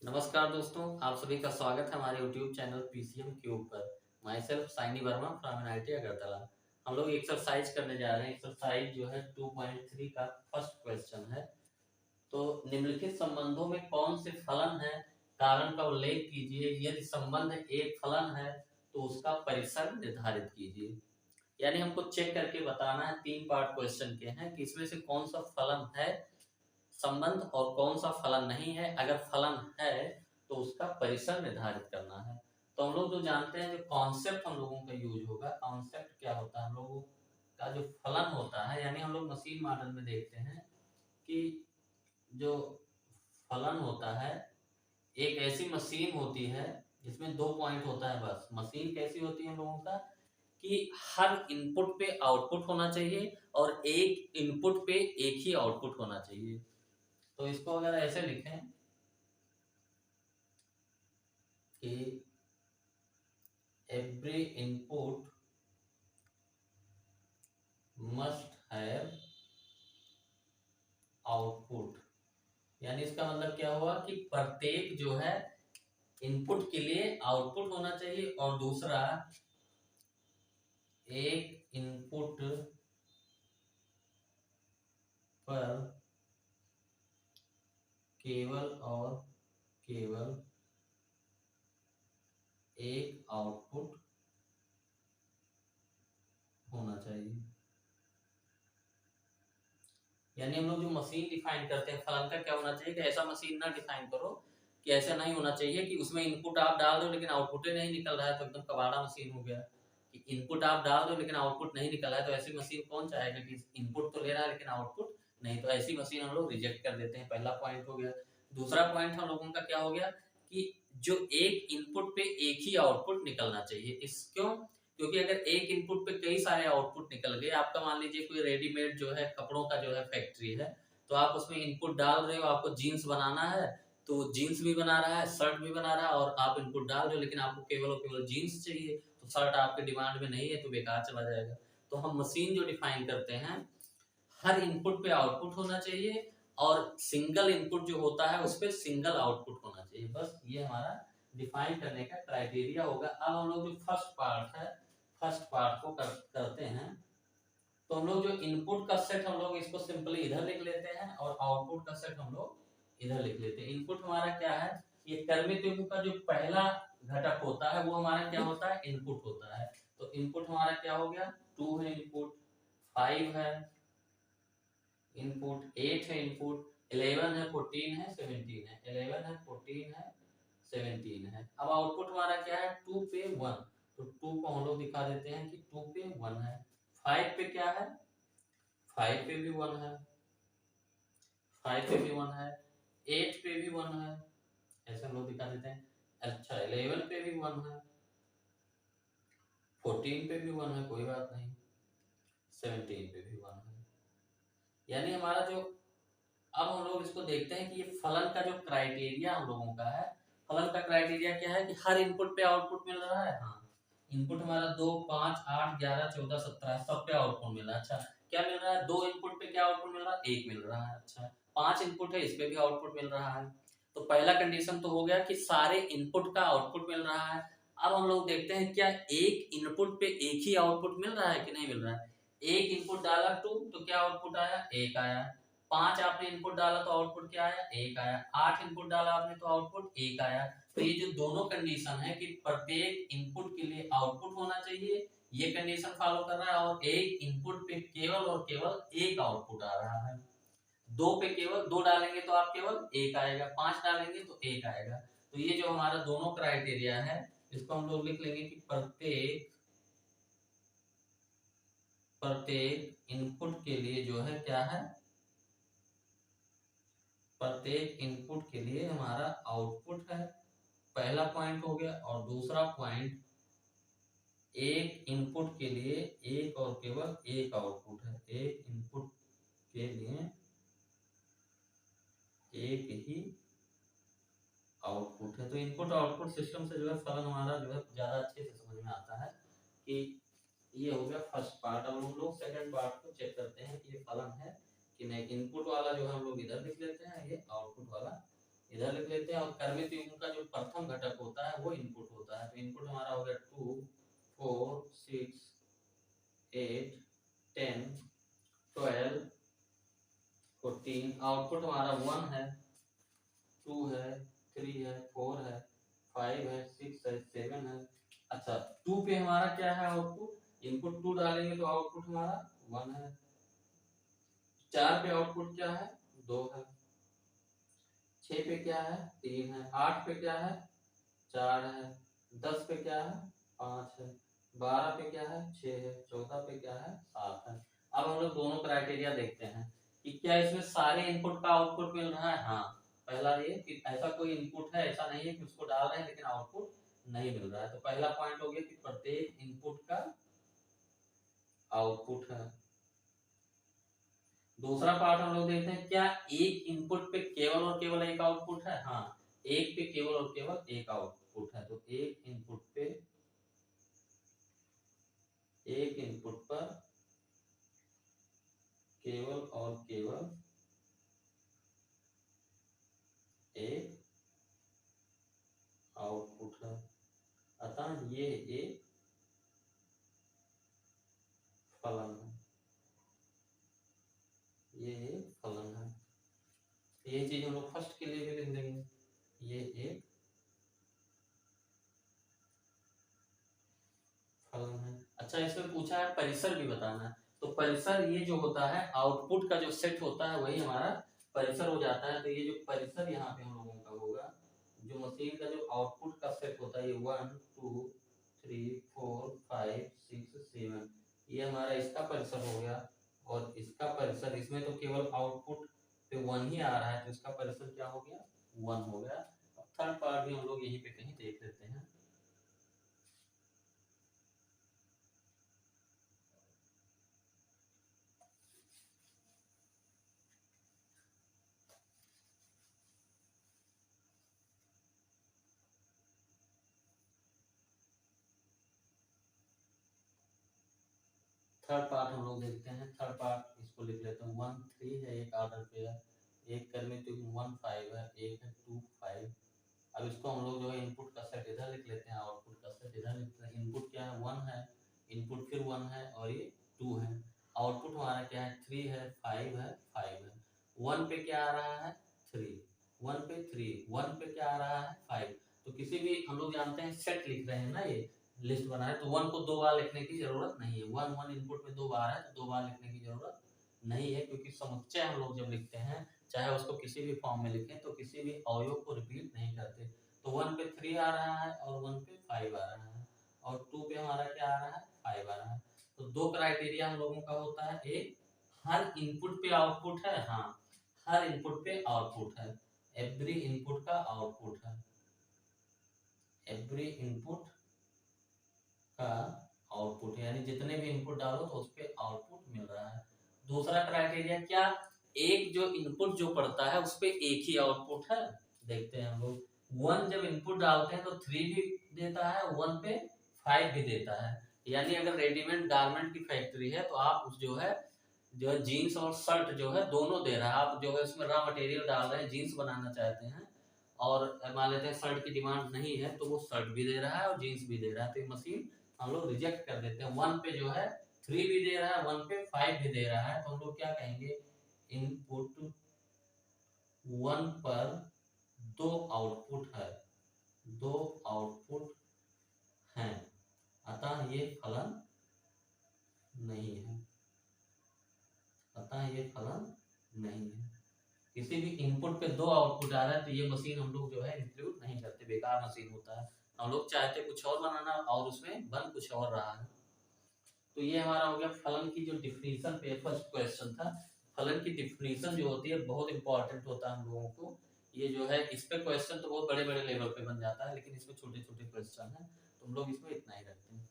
नमस्कार दोस्तों, आप सभी का स्वागत है हमारे YouTube चैनल पीसीएम क्यूब पर। My self Saini Verma from NIT Agartala. हम लोग एक्सरसाइज करने जा रहे हैं। एक्सरसाइज जो है 2.3 का फर्स्ट क्वेश्चन है। तो निम्नलिखित संबंधों में कौन से फलन है, कारण का उल्लेख कीजिए। यदि संबंध एक फलन है तो उसका परिसर निर्धारित कीजिए। यानी हमको चेक करके बताना है, 3 पार्ट क्वेश्चन के हैं कि इसमें से कौन सा फलन है संबंध और कौन सा फलन नहीं है। अगर फलन है तो उसका परिसर निर्धारित करना है। तो हम लोग जो जानते हैं, जो कॉन्सेप्ट हम लोगों का यूज होगा, कॉन्सेप्ट क्या होता है हम लोगों का, जो फलन होता है, यानी हम लोग मशीन मॉडल में देखते हैं कि जो फलन होता है, एक ऐसी मशीन होती है जिसमें 2 पॉइंट होता है। बस मशीन कैसी होती है हम लोगों का कि हर इनपुट पे आउटपुट होना चाहिए और एक इनपुट पे एक ही आउटपुट होना चाहिए। तो इसको अगर ऐसे लिखें कि every input must have output, यानी इसका मतलब क्या हुआ कि प्रत्येक जो है इनपुट के लिए आउटपुट होना चाहिए। और दूसरा, एक इनपुट पर केवल और केवल एक आउटपुट होना चाहिए। यानी हम लोग जो मशीन डिफाइन करते हैं, फलन का क्या होना चाहिए कि ऐसा मशीन ना डिफाइन करो कि ऐसा नहीं होना चाहिए कि उसमें इनपुट आप डाल दो लेकिन आउटपुट ही नहीं निकल रहा है, तो एकदम कबाड़ा मशीन हो गया। कि इनपुट आप डाल दो लेकिन आउटपुट नहीं निकल रहा है, तो ऐसी मशीन कौन चाहेगा कि इनपुट तो ले रहा है लेकिन आउटपुट नहीं। तो ऐसी मशीन हम लोग रिजेक्ट कर देते हैं। पहला पॉइंट हो गया। दूसरा पॉइंट हम लोगों का क्या हो गया कि जो एक इनपुट पे एक ही आउटपुट निकलना चाहिए। इस क्यों? क्योंकि अगर एक इनपुट पे कई सारे आउटपुट निकल गए, आपका मान लीजिए कोई रेडीमेड जो है कपड़ों का जो है फैक्ट्री है, तो आप उसमें इनपुट डाल रहे हो, आपको जीन्स बनाना है, तो जीन्स भी बना रहा है, शर्ट भी बना रहा है, और आप इनपुट डाल रहे हो लेकिन आपको केवल और केवल जीन्स चाहिए, तो शर्ट आपके डिमांड में नहीं है तो बेकार चला जाएगा। तो हम मशीन जो डिफाइन करते हैं, हर इनपुट पे आउटपुट होना चाहिए और सिंगल इनपुट जो होता है उस पर सिंगल आउटपुट होना चाहिए। बस ये हमारा डिफाइन करने का क्राइटेरिया होगा। अब हम लोग जो फर्स्ट पार्ट है, फर्स्ट पार्ट को करते हैं। तो हम लोग जो इनपुट का सेट, हम लोग इसको सिंपली इधर लिख लेते हैं और आउटपुट का सेट हम लोग इधर लिख लेते हैं। इनपुट हमारा क्या है, ये कर्मित का जो पहला घटक होता है वो हमारा क्या होता है, इनपुट होता है। तो इनपुट हमारा क्या हो गया, 2 है इनपुट, 5 है इनपुट, 8 है इनपुट, 11 है, 14 है, 17 है, 11 है, 14 है, 17 है। अब आउटपुट हमारा क्या है, 2 पे 1, तो 2 को हम लोग दिखा देते हैं कि 2 पे 1 है। 5 पे क्या है, 5 पे भी 1 है, 5 पे भी 1 है, 8 पे भी 1 है, ऐसे हम लोग दिखा देते हैं। अच्छा, 11 पे भी 1 है, 14 पे भी 1 है, कोई बात नहीं, 17 पे भी 1 है। यानी हमारा जो, अब हम लोग इसको देखते हैं कि ये फलन का जो क्राइटेरिया हम लोगों का है, फलन का क्राइटेरिया क्या है कि हर इनपुट पे आउटपुट मिल रहा है। हाँ, इनपुट हमारा 2, 5, 8, 11, 14, 17 सब पे आउटपुट मिल रहा है। अच्छा, क्या मिल रहा है, 2 इनपुट पे क्या आउटपुट मिल रहा है, 1 मिल रहा है। अच्छा, 5 इनपुट है, इस पे भी आउटपुट मिल रहा है। तो पहला कंडीशन तो हो गया कि सारे इनपुट का आउटपुट मिल रहा है। अब हम लोग देखते हैं क्या एक इनपुट पे एक ही आउटपुट मिल रहा है कि नहीं मिल रहा है। एक इनपुट डाला 2 तो क्या आउटपुट आया, 1 आया। 5 आपने इनपुट डाला तो आउटपुट क्या आया, 1 आया। 8 इनपुट डाला आपने तो आउटपुट 1 आया। तो ये जो दोनों कंडीशन है कि प्रत्येक इनपुट के लिए आउटपुट होना चाहिए, ये कंडीशन फॉलो कर रहा है। और एक इनपुट पे केवल और केवल एक आउटपुट आ रहा है। 2 पे केवल 2 डालेंगे तो आप केवल 1 आएगा, 5 डालेंगे तो 1 आएगा। तो ये जो हमारा दोनों क्राइटेरिया है, इसको हम लोग लिख लेंगे कि प्रत्येक प्रत्येक इनपुट के लिए जो है क्या है, प्रत्येक इनपुट के लिए हमारा आउटपुट है। पहला पॉइंट हो गया। और दूसरा पॉइंट, एक इनपुट के लिए एक और केवल एक आउटपुट है। एक इनपुट के लिए एक ही आउटपुट है। तो इनपुट आउटपुट सिस्टम से जो है फलन हमारा जो है ज्यादा अच्छे से समझ में आता है कि ये हो गया फर्स्ट पार्ट। अब हम लोग सेकंड पार्ट को चेक करते हैं कि ये फलन है कि नहीं। इनपुट वाला जो है हम लोग इधर लिख लेते हैं, ये आउटपुट वाला इधर लिख लेते हैं। और क्रमित युग्म का जो प्रथम घटक होता है वो इनपुट होता है। तो इनपुट हमारा हो गया 2 4 6 8 10 12 14। आउटपुट हमारा 1 है, 2 है, 3 है, 4 है, 5 है, 6 है, 7 है। अच्छा 2 पे हमारा क्या है आउटपुट, इनपुट 2 डालेंगे तो आउटपुट हमारा 1 है। 4 पे आउटपुट क्या है 2 है। 6 पे क्या है 3 है। 8 पे क्या है 4 है। 10 पे क्या है 5 है। 12 पे क्या है 6 है। 14 पे क्या है 7 है। अब हम लोग दोनों क्राइटेरिया देखते हैं कि क्या इसमें सारे इनपुट का आउटपुट मिल रहा है। हाँ, पहला ये कि ऐसा कोई इनपुट है, ऐसा नहीं है कि उसको डाल रहे हैं लेकिन आउटपुट नहीं मिल रहा है। तो पहला पॉइंट हो गया कि प्रत्येक इनपुट का आउटपुट है। दूसरा पार्ट हम लोग देखते हैं क्या एक इनपुट पे केवल और केवल एक आउटपुट है। हाँ, एक पे केवल और केवल एक आउटपुट है। तो एक इनपुट पर केवल और केवल एक आउटपुट है। अतः ये एक फलन है, ये एक फलन है। ये चीज हम लोग फर्स्ट के लिए भी लिख देंगे, ये एक फलन है। अच्छा इसमें पूछा है परिसर भी बताना है। तो परिसर ये जो होता है आउटपुट का जो सेट होता है वही हमारा परिसर हो जाता है। तो ये जो परिसर यहाँ पे हम लोगों का होगा, जो मशीन का जो आउटपुट का सेट होता है, ये 1 2 3 4 5 6 7, ये हमारा इसका परिसर हो गया। और इसका परिसर, इसमें तो केवल आउटपुट पे 1 ही आ रहा है तो इसका परिसर क्या हो गया 1 हो गया। थर्ड पार्ट भी हम लोग यहीं पे कहीं देख लेते हैं। थर्ड पार्ट हम लोग देखते हैं। थर्ड पार्ट इसको लिख लेते हैं 1 3 है, एक ऑर्डर पे है, एक क्रमिक युग्म 1 5 है, एक है 2 5। अब इसको हम लोग जो है इनपुट का सेट इधर लिख लेते हैं, आउटपुट का सेट इधर लिखते हैं। इनपुट क्या है 1 है, इनपुट फिर 1 है और ये 2 है। आउटपुट हमारा क्या है 3 है, 5 है, 5 है। 1 पे क्या आ रहा है 3, 1 पे 3, 1 पे क्या आ रहा है 5। तो किसी भी हम लोग जानते हैं सेट लिख रहे हैं ना, ये लिस्ट बना है तो 1 को 2 बार लिखने की जरूरत नहीं है। 1 इनपुट में 2 बार है तो 2 बार लिखने की जरूरत नहीं है, क्योंकि समुच्चय हम लोग जब लिखते हैं चाहे उसको किसी भी फॉर्म में लिखें तो किसी भी अवयव को रिपीट नहीं करते। तो 1 पे 3 आ रहा है और 1 पे 5 आ रहा है और 2 पे हमारा क्या आ रहा है 5 आ रहा है। तो दो क्राइटेरिया हम लोगों का होता है, एक हर इनपुट पे आउटपुट है। हाँ, हर इनपुट पे आउटपुट है, एवरी इनपुट का आउटपुट है, एवरी इनपुट का आउटपुट, यानी जितने भी इनपुट डालो तो उस पे आउटपुट मिल रहा है। दूसरा क्राइटेरिया क्या, एक जो इनपुट जो पड़ता है उस पे एक ही आउटपुट है। देखते हैं हम लोग 1 जब इनपुट डालते हैं तो 3 भी देता है, 1 पे 5 भी देता है। यानी अगर रेडीमेड गारमेंट की फैक्ट्री है तो आप उस जो है जीन्स और शर्ट जो है दोनों दे रहा है। आप जो है उसमें रॉ मटेरियल डाल रहे हैं, जीन्स बनाना चाहते हैं और मान लेते हैं शर्ट की डिमांड नहीं है तो वो शर्ट भी दे रहा है और जीन्स भी दे रहा है। तो ये मशीन हम लोग रिजेक्ट कर देते हैं। 1 पे जो है 3 भी दे रहा है, 1 पे 5 भी दे रहा है, तो हम लोग क्या कहेंगे, इनपुट 1 पर 2 आउटपुट है, 2 आउटपुट हैं, अतः ये फलन नहीं है, अतः ये फलन नहीं है। किसी भी इनपुट पे 2 आउटपुट आ रहा है तो ये मशीन हम लोग जो है इंक्लूड नहीं करते, बेकार मशीन होता है। हम लोग चाहते कुछ और बनाना और उसमें बन कुछ और रहा है। तो ये हमारा हो गया फलन की जो डिफिनीशन पे फर्स्ट क्वेश्चन था। फलन की डिफिनीशन जो होती है बहुत इंपॉर्टेंट होता है हम लोगों को। ये जो है इस पे क्वेश्चन तो बहुत बड़े बड़े लेवल पे बन जाता है, लेकिन इसमें छोटे छोटे क्वेश्चन है तो हम लोग इसमें इतना ही रखते हैं।